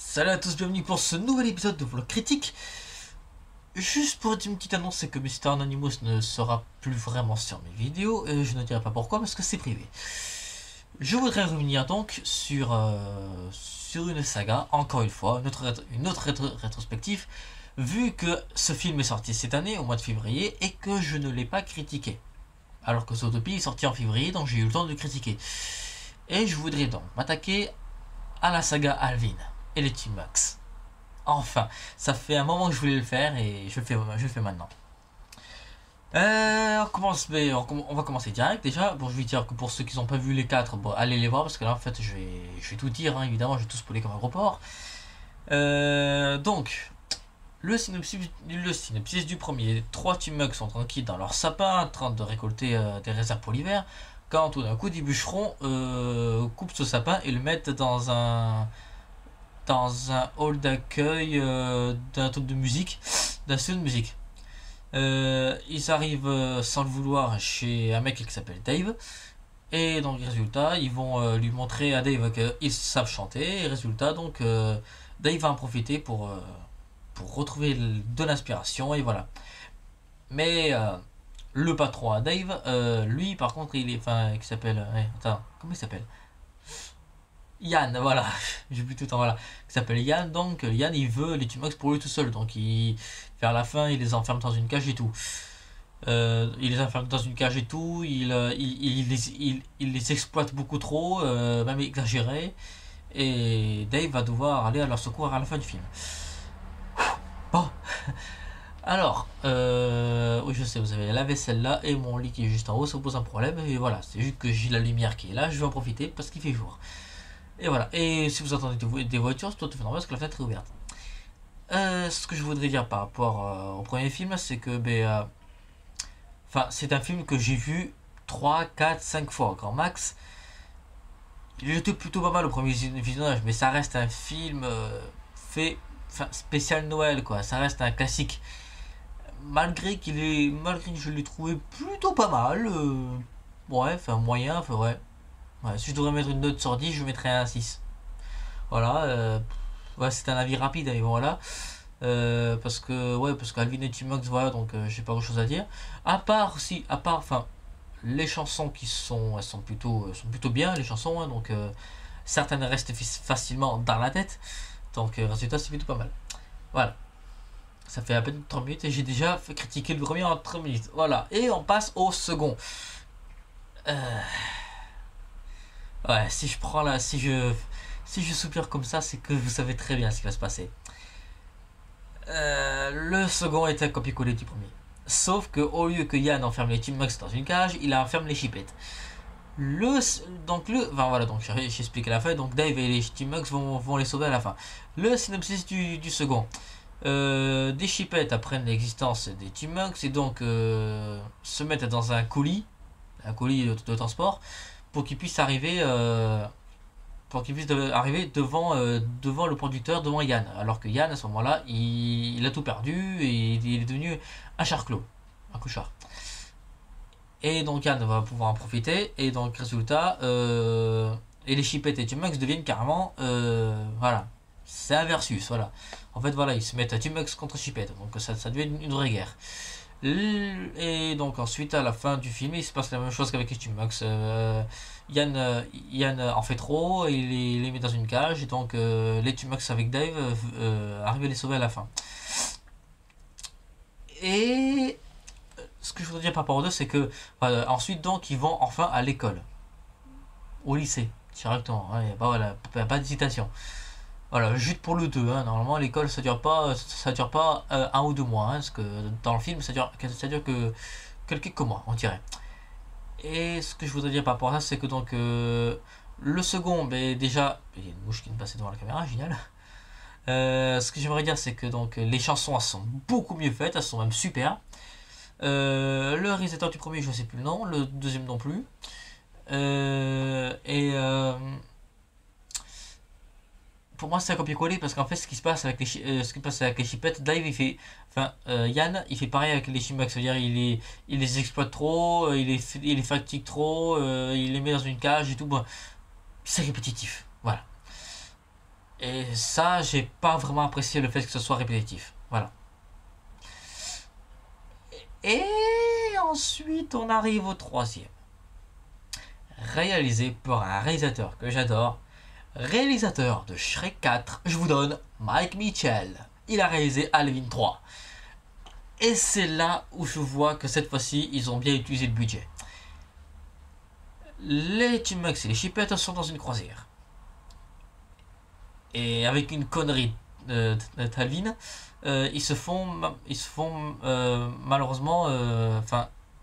Salut à tous, bienvenue pour ce nouvel épisode de Vlog Critique. Juste pour une petite annonce, c'est que Mister Anonymous ne sera plus vraiment sur mes vidéos, et je ne dirai pas pourquoi parce que c'est privé. Je voudrais revenir donc sur une saga, encore une fois, une autre rétrospective, vu que ce film est sorti cette année, au mois de février, et que je ne l'ai pas critiqué. Alors que Zootopie est sorti en février, donc j'ai eu le temps de le critiquer. Et je voudrais donc m'attaquer à la saga Alvin et les Team Max. Enfin, ça fait un moment que je voulais le faire et je le fais maintenant. On va commencer direct déjà. Bon, je vais dire que pour ceux qui n'ont pas vu les 4, bon, allez les voir parce que là en fait je vais tout dire, hein, évidemment, je vais tout spoiler comme un gros porc. Donc, le synopsis du premier. Trois Team Max sont tranquilles dans leur sapin en train de récolter des réserves pour l'hiver. Quand tout d'un coup, des bûcherons coupent ce sapin et le mettent dans un hall d'accueil d'un truc de musique, d'un studio de musique. Ils arrivent sans le vouloir chez un mec qui s'appelle Dave. Et donc, résultat, ils vont lui montrer à Dave qu'ils savent chanter. Et résultat, donc, Dave va en profiter pour retrouver de l'inspiration. Et voilà. Mais le patron à Dave, lui, par contre, il est. Enfin, qui s'appelle. Attends, comment il s'appelle? Yann, voilà, j'ai plus tout le temps, voilà, qui s'appelle Yann, donc Yann il veut les Tumox pour lui tout seul, donc vers la fin il les enferme dans une cage et tout. Il les enferme dans une cage et tout, il les exploite beaucoup trop, même exagéré, et Dave va devoir aller à leur secours à la fin du film. Bon, alors, oui je sais, vous avez la vaisselle là et mon lit qui est juste en haut, ça vous pose un problème, et voilà, c'est juste que j'ai la lumière qui est là, je vais en profiter parce qu'il fait jour. Et voilà. Et si vous entendez des voitures, c'est tout à fait normal parce que la fenêtre est ouverte. Ce que je voudrais dire par rapport au premier film, c'est que c'est un film que j'ai vu 3, 4, 5 fois, grand max. Il était plutôt pas mal au premier visionnage, mais ça reste un film spécial Noël, quoi. Ça reste un classique. Malgré que je l'ai trouvé plutôt pas mal. Ouais, enfin moyen, ouais. Ouais, si je devrais mettre une note sur 10, je mettrais un 6. Voilà, ouais, c'est un avis rapide, mais bon, voilà. Parce qu'Alvin et Timox, voilà, donc j'ai pas grand chose à dire. Enfin, les chansons elles sont plutôt bien, les chansons, hein, donc certaines restent facilement dans la tête. Donc, résultat, c'est plutôt pas mal. Voilà. Ça fait à peine 30 minutes et j'ai déjà fait critiquer le premier en 30 minutes. Voilà. Et on passe au second. Ouais, si je soupire comme ça, c'est que vous savez très bien ce qui va se passer. Le second est un copier-coller du premier. Sauf que au lieu que Yann enferme les Team Max dans une cage, il enferme les chipettes. Voilà, donc j'ai expliqué la fin. Donc Dave et les Team Max vont les sauver à la fin. Le synopsis du second. Des chipettes apprennent l'existence des Team Max et donc se mettent dans un colis de transport, pour qu'ils puissent arriver devant le producteur, devant Yann. Alors que Yann, à ce moment-là, il a tout perdu et il est devenu un charclos, un couchard. Et donc Yann va pouvoir en profiter. Et donc, résultat, et les chipettes et Tumax deviennent carrément. Voilà. C'est un versus, voilà. En fait, voilà, ils se mettent à Tumax contre Chipette. Donc, ça devient une vraie guerre. Et donc ensuite à la fin du film il se passe la même chose qu'avec les Tumox. Yann en fait trop, il les met dans une cage et donc les Tumox avec Dave arrivent à les sauver à la fin. Et ce que je voudrais dire par rapport aux deux, c'est que ensuite donc ils vont enfin à l'école, au lycée directement, ouais, bah voilà, pas d'hésitation. Voilà, juste pour le 2, hein. Normalement l'école ça dure pas 1 ou 2 mois, hein, parce que dans le film ça dure que quelques mois, on dirait. Et ce que je voudrais dire par rapport à ça, c'est que donc le second, ben, déjà, il y a une mouche qui me passait devant la caméra, génial. Ce que j'aimerais dire, c'est que donc les chansons elles sont beaucoup mieux faites, elles sont même super. Le réalisateur du premier, je ne sais plus le nom, le deuxième non plus. Et pour moi c'est un copier-coller parce qu'en fait ce qui se passe avec les chipettes, Dave il fait, Yann il fait pareil avec les chimex, c'est-à-dire il les exploite trop, il les fatigue trop, il les met dans une cage et tout, bon, c'est répétitif, voilà. Et ça, j'ai pas vraiment apprécié le fait que ce soit répétitif. Voilà. Et ensuite, on arrive au troisième. Réalisé par un réalisateur que j'adore. Réalisateur de Shrek 4, je vous donne Mike Mitchell. Il a réalisé Alvin 3. Et c'est là où je vois que cette fois-ci, ils ont bien utilisé le budget. Les Chipmunks et les Chipettes sont dans une croisière. Et avec une connerie d'Alvin, malheureusement,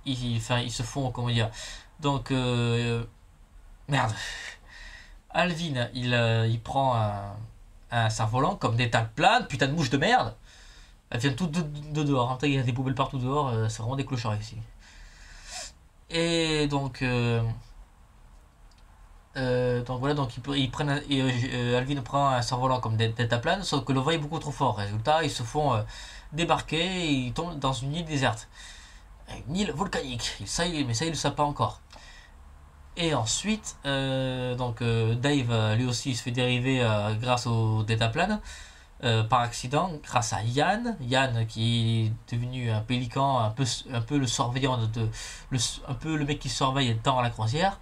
ils se font, comment dire, donc, merde, Alvin, il prend un cerf-volant comme des tas de planes, putain de mouches de merde. Elles viennent toutes de dehors. Hein. Il y a des poubelles partout dehors. C'est vraiment des clochards ici. Et donc voilà, donc ils prennent Alvin prend un cerf-volant comme des tas de planes, sauf que le vent est beaucoup trop fort. Résultat, ils se font débarquer et ils tombent dans une île déserte. Une île volcanique. Mais ça, ils ne le savent pas encore. Et ensuite, Dave, lui aussi, il se fait dériver grâce au détaplane par accident, grâce à Yann. Yann qui est devenu un pélican, un peu le surveillant, un peu le mec qui surveille dans la croisière,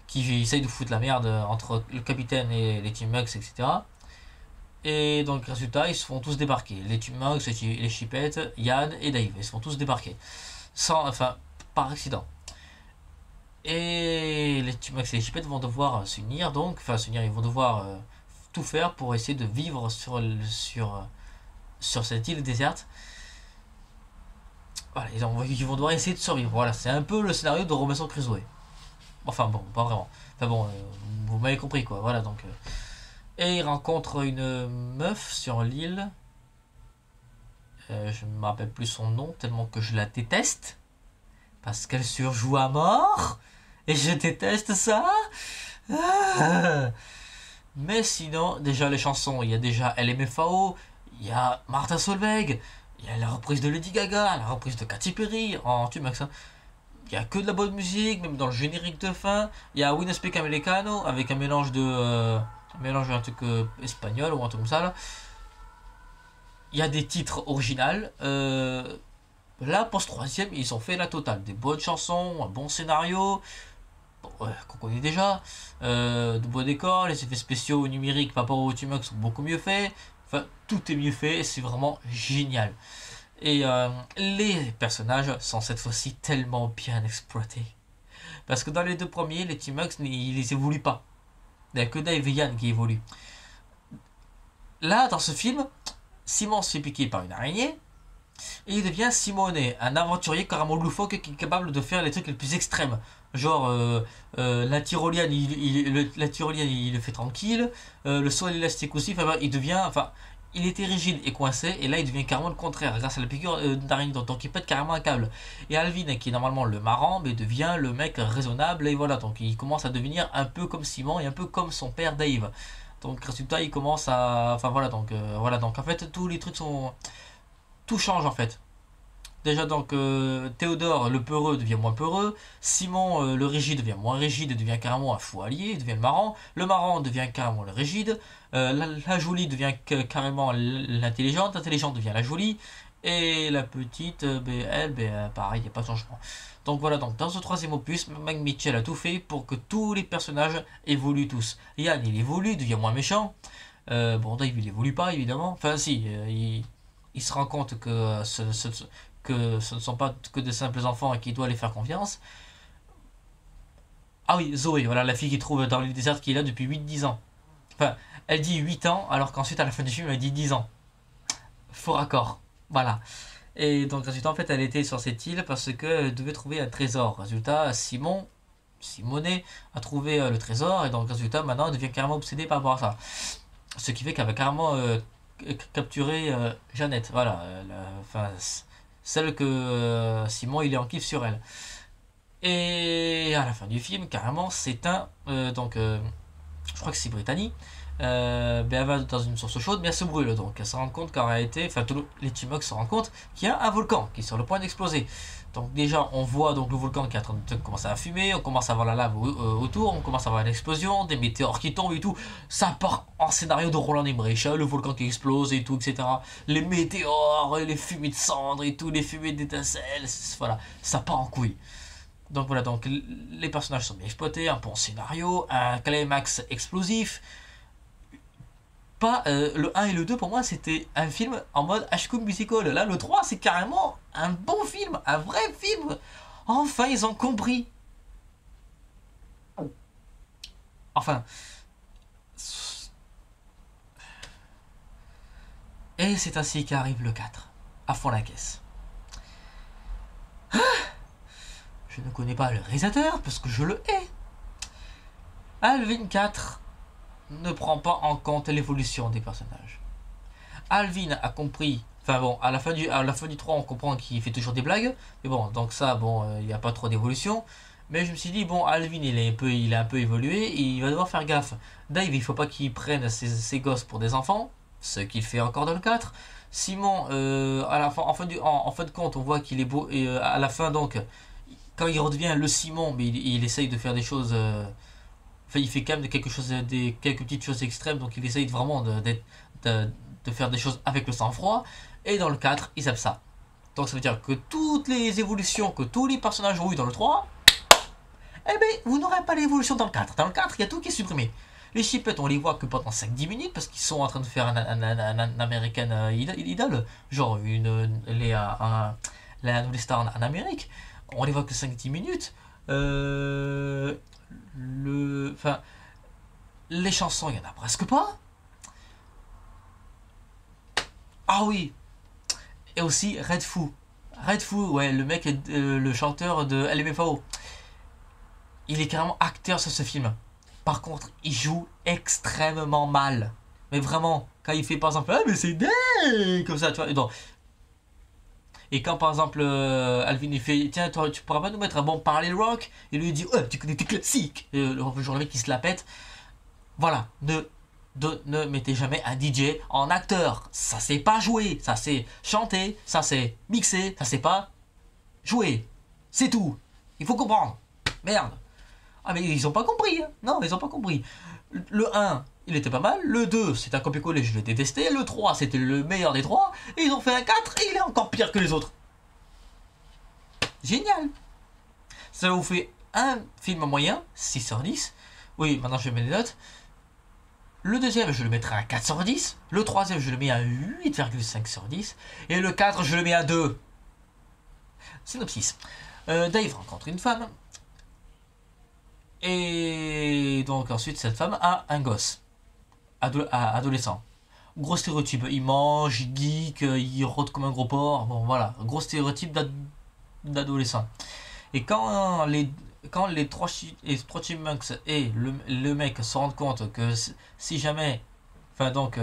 qui essaye de foutre la merde entre le capitaine et les Team Mugs, etc. Et donc, résultat, ils se font tous débarquer. Les Team Mugs, les Chipettes, Yann et Dave, ils se font tous débarquer. Par accident. Et les T-Max et les Chipettes vont devoir s'unir, ils vont devoir tout faire pour essayer de vivre sur cette île déserte. Voilà, ils vont devoir essayer de survivre. Voilà, c'est un peu le scénario de Robinson Crusoe. Enfin bon, pas vraiment. Enfin bon, vous m'avez compris quoi. Voilà donc. Et ils rencontrent une meuf sur l'île. Je ne me rappelle plus son nom tellement que je la déteste. Parce qu'elle surjoue à mort. Et je déteste ça. Mais sinon, déjà les chansons, il y a déjà LMFAO, il y a Martha Solveig, il y a la reprise de Lady Gaga, la reprise de Katy Perry en Tumax. Il y a que de la bonne musique, même dans le générique de fin. Il y a We Speak Americano avec un mélange d'un truc espagnol ou un truc comme ça. Là. Il y a des titres originaux. Là, pour ce troisième, ils ont fait la totale. Des bonnes chansons, un bon scénario, qu'on connaît déjà, de beaux décors, les effets spéciaux numériques par rapport au Ultimax sont beaucoup mieux faits. Enfin, tout est mieux fait et c'est vraiment génial. Et les personnages sont cette fois-ci tellement bien exploités. Parce que dans les deux premiers, les T-Max, ils les évoluent pas. Il n'y a que Dave et Yann qui évoluent. Là, dans ce film, Simon se fait piquer par une araignée. Et il devient Simonet, un aventurier carrément loufoque qui est capable de faire les trucs les plus extrêmes. Genre, la tyrolienne, il le fait tranquille. Le saut à l'élastique aussi, il était rigide et coincé, et là il devient carrément le contraire, grâce à la piqûre d'araignée, donc il pète carrément un câble. Et Alvin, qui est normalement le marrant, mais devient le mec raisonnable, et voilà, donc il commence à devenir un peu comme Simon, et un peu comme son père Dave. Donc, résultat, il commence à... donc en fait, tous les trucs sont... Tout change en fait. Déjà donc Théodore le peureux devient moins peureux, Simon le rigide devient moins rigide et devient carrément un fou allié, il devient le marrant devient carrément le rigide, la jolie devient carrément l'intelligente, l'intelligente devient la jolie, et la petite, pareil, il n'y a pas de changement. Donc voilà, donc dans ce troisième opus, Mike Mitchell a tout fait pour que tous les personnages évoluent tous. Yann il évolue, il devient moins méchant, Dave il évolue pas évidemment, enfin si, il se rend compte que que ce ne sont pas que de simples enfants et qu'il doit les faire confiance. Ah oui, Zoé, voilà la fille qu'il trouve dans l'île déserte qui est là depuis 8-10 ans. Enfin, elle dit 8 ans alors qu'ensuite à la fin du film elle dit 10 ans. Faux raccord. Voilà. Et donc résultat en fait elle était sur cette île parce qu'elle devait trouver un trésor. Résultat, Simonet a trouvé le trésor et donc résultat maintenant elle devient carrément obsédée par rapport à ça. Ce qui fait qu'elle va carrément capturer Jeannette. Voilà. Celle que Simon il est en kiff sur elle. Et à la fin du film, carrément, c'est je crois que c'est Brittany, ben, elle va dans une source chaude, mais elle se brûle. Donc elle se rend compte qu'en réalité, enfin tous les Chipmunks se rendent compte qu'il y a un volcan qui est sur le point d'exploser. Donc déjà on voit donc le volcan qui est en train de commencer à fumer, on commence à voir la lave autour, on commence à voir une explosion, des météores qui tombent et tout. Ça part en scénario de Roland Emmerich, le volcan qui explose et tout, etc. Les météores, les fumées de cendres et tout, les fumées d'étincelles, voilà, ça part en couille. Donc voilà, donc les personnages sont bien exploités, un bon scénario, un climax explosif. Pas le 1 et le 2 pour moi c'était un film en mode High School Musical. Là le 3 c'est carrément un bon film, un vrai film. Enfin ils ont compris. Enfin. Et c'est ainsi qu'arrive le 4. À fond la caisse. Je ne connais pas le réalisateur parce que je le hais. Alvin 4 ne prend pas en compte l'évolution des personnages. Alvin a compris, enfin bon, à la fin du 3 on comprend qu'il fait toujours des blagues, mais bon, donc ça, bon, il n'y a pas trop d'évolution. Mais je me suis dit, bon, Alvin il a un peu évolué, et il va devoir faire gaffe. Dave, il faut pas qu'il prenne ses gosses pour des enfants, ce qu'il fait encore dans le 4. Simon, à la fin, en fin de compte, on voit qu'il est beau, et à la fin donc, quand il redevient le Simon, mais il essaye de faire des choses... enfin, il fait quand même quelques petites choses extrêmes, donc il essaye vraiment de faire des choses avec le sang-froid. Et dans le 4, ils savent ça. Donc ça veut dire que toutes les évolutions que tous les personnages ont eu dans le 3, eh ben, vous n'aurez pas l'évolution dans le 4. Dans le 4, il y a tout qui est supprimé. Les Chipettes, on les voit que pendant 5-10 minutes parce qu'ils sont en train de faire un American Idol, genre la nouvelle star en Amérique. On les voit que 5-10 minutes. Enfin, les chansons, il n'y en a presque pas. Ah oui. Et aussi Red Foo. Red Foo, ouais, le mec, le chanteur de LMFAO. Il est carrément acteur sur ce film. Par contre, il joue extrêmement mal. Mais vraiment, quand il fait par exemple, ah mais c'est dingue comme ça, tu vois. Et quand par exemple Alvin il fait, tiens, toi, tu pourras pas nous mettre un bon parallel rock, et lui il dit, ouais, tu connais tes classiques. Et genre le mec qui se la pète. Voilà, ne mettez jamais un DJ en acteur. Ça c'est pas jouer, ça c'est chanter, ça c'est mixer, ça c'est pas jouer. C'est tout. Il faut comprendre. Merde. Ah mais ils ont pas compris. Hein. Non, ils ont pas compris. Le 1, il était pas mal. Le 2, c'est un copier-coller, je l'ai détesté. Le 3, c'était le meilleur des 3. Et ils ont fait un 4 et il est encore pire que les autres. Génial. Ça vous fait un film moyen, 6 sur 10. Oui, maintenant je mets les notes. Le deuxième, je le mettrai à 4 sur 10. Le troisième, je le mets à 8,5 sur 10. Et le 4, je le mets à 2. Synopsis. Dave rencontre une femme. Et donc ensuite, cette femme a un gosse. Adolescent. Gros stéréotype. Il mange, il geek, il rôde comme un gros porc. Bon, voilà. Gros stéréotype d'adolescent. Et quand les trois Chipmunks et le mec se rendent compte que si jamais, enfin donc,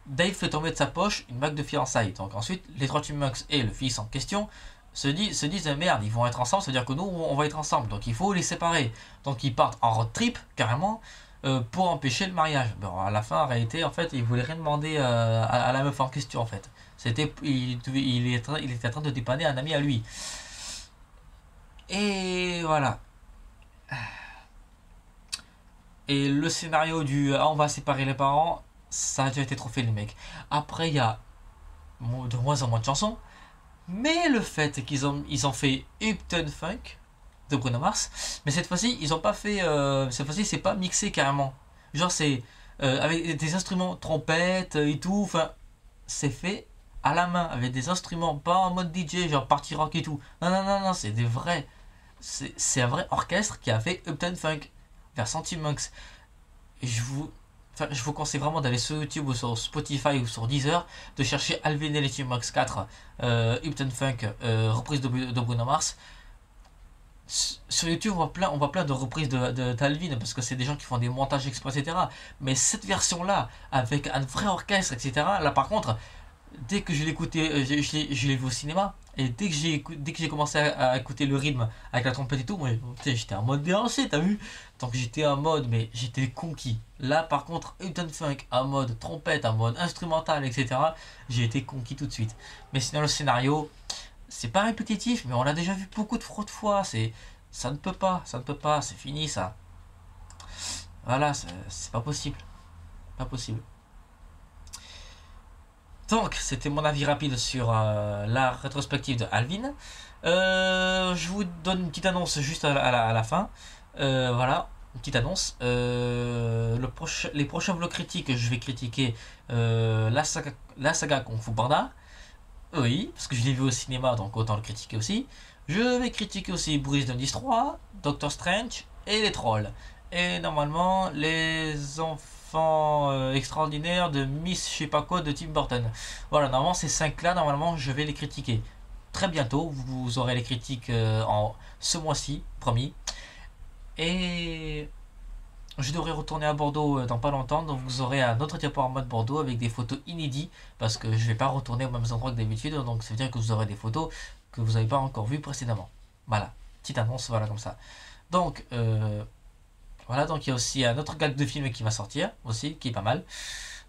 Dave fait tomber de sa poche une bague de fiançailles. Donc ensuite, les trois Chipmunks et le fils en question se disent merde, ils vont être ensemble, ça veut dire que nous on va être ensemble. Donc il faut les séparer. Donc ils partent en road trip carrément pour empêcher le mariage. Bon, à la fin, en réalité, en fait, ils voulaient rien demander à la meuf en question en fait. Il était en train de dépanner un ami à lui. Et voilà. Et le scénario du on va séparer les parents, ça a déjà été trop fait les mecs. Après il y a de moins en moins de chansons, mais le fait qu'ils ont fait Upton Funk de Bruno Mars, mais cette fois-ci ils ont pas fait, cette fois-ci c'est pas mixé carrément. Genre c'est avec des instruments trompette et tout, enfin c'est fait à la main avec des instruments, pas en mode DJ genre party rock et tout. Non, c'est des vrais. C'est un vrai orchestre qui a fait Upton Funk vers Chipmunks. Je vous conseille vraiment d'aller sur YouTube ou sur Spotify ou sur Deezer, de chercher Alvin et les Chipmunks 4 Upton Funk reprise de Bruno Mars. Sur YouTube on voit plein de reprises d'Alvin parce que c'est des gens qui font des montages exprès, etc. Mais cette version là avec un vrai orchestre, etc. Là par contre dès que je l'ai écouté, je l'ai vu au cinéma. Et dès que j'ai commencé à écouter le rythme avec la trompette et tout, moi putain, j'étais en mode déhanché, t'as vu? Donc j'étais en mode, mais j'étais conquis. Là par contre, Uptown Funk en mode trompette, en mode instrumental, etc. J'ai été conquis tout de suite. Mais sinon le scénario, c'est pas répétitif, mais on l'a déjà vu beaucoup de fois. Ça ne peut pas, ça ne peut pas, c'est fini ça. Voilà, c'est pas possible, pas possible. Donc, c'était mon avis rapide sur la rétrospective de Alvin. Je vous donne une petite annonce juste à la fin. Voilà, une petite annonce. Les prochains vlogs critiques, je vais critiquer la saga Kung Fu Panda. Oui, parce que je l'ai vu au cinéma, donc autant le critiquer aussi. Je vais critiquer aussi Bruce Dundies 3, Doctor Strange et les trolls. Et normalement, les enfants extraordinaires de Miss je sais pas quoi de Tim Burton. Voilà, normalement ces 5 là, normalement je vais les critiquer. Très bientôt, vous aurez les critiques en ce mois-ci, promis. Et je devrais retourner à Bordeaux dans pas longtemps, donc vous aurez un autre diaporama de Bordeaux avec des photos inédites, parce que je vais pas retourner aux mêmes endroits que d'habitude, donc ça veut dire que vous aurez des photos que vous n'avez pas encore vues précédemment. Voilà, petite annonce, voilà comme ça. Donc, voilà, donc il y a aussi un autre gag de film qui va sortir, aussi, qui est pas mal.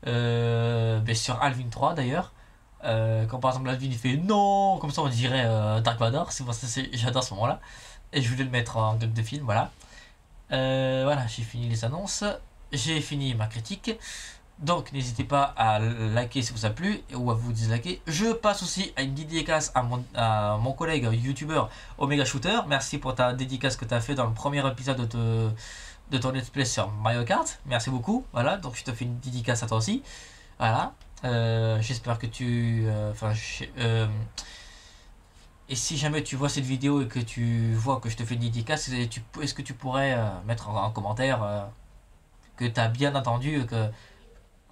Ben, sur Alvin 3 d'ailleurs. Quand par exemple Alvin il fait non, comme ça on dirait Dark Vador, j'adore ce moment-là. Et je voulais le mettre en gag de film, voilà. Voilà, j'ai fini les annonces, j'ai fini ma critique. Donc n'hésitez pas à liker si vous a plu ou à vous disliker. Je passe aussi à une dédicace à mon collègue youtubeur Omega Shooter. Merci pour ta dédicace que tu as fait dans le premier épisode de ton let's play sur Mario Kart. Merci beaucoup. Voilà, donc je te fais une dédicace à toi aussi. Voilà. J'espère que tu. Et si jamais tu vois cette vidéo et que tu vois que je te fais une dédicace, est-ce que tu pourrais mettre en commentaire que tu as bien entendu que.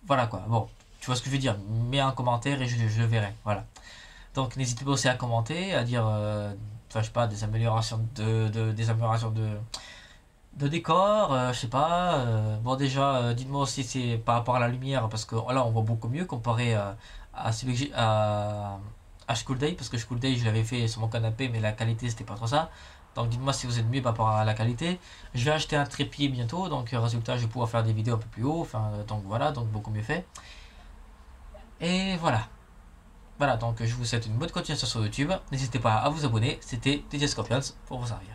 Voilà quoi. Bon, tu vois ce que je veux dire. Mets un commentaire et je le verrai. Voilà. Donc n'hésitez pas aussi à commenter, à dire. Enfin, je sais pas, des améliorations de décor, je sais pas. Bon, déjà, dites-moi aussi c'est par rapport à la lumière, parce que là on voit beaucoup mieux comparé à celui que à School Day, parce que School Day je l'avais fait sur mon canapé, mais la qualité c'était pas trop ça. Donc dites-moi si vous êtes mieux par rapport à la qualité. Je vais acheter un trépied bientôt, donc résultat je vais pouvoir faire des vidéos un peu plus haut, enfin donc voilà, donc beaucoup mieux fait. Et voilà. Voilà, donc je vous souhaite une bonne continuation sur YouTube. N'hésitez pas à vous abonner. C'était DJ Scorpions pour vous servir.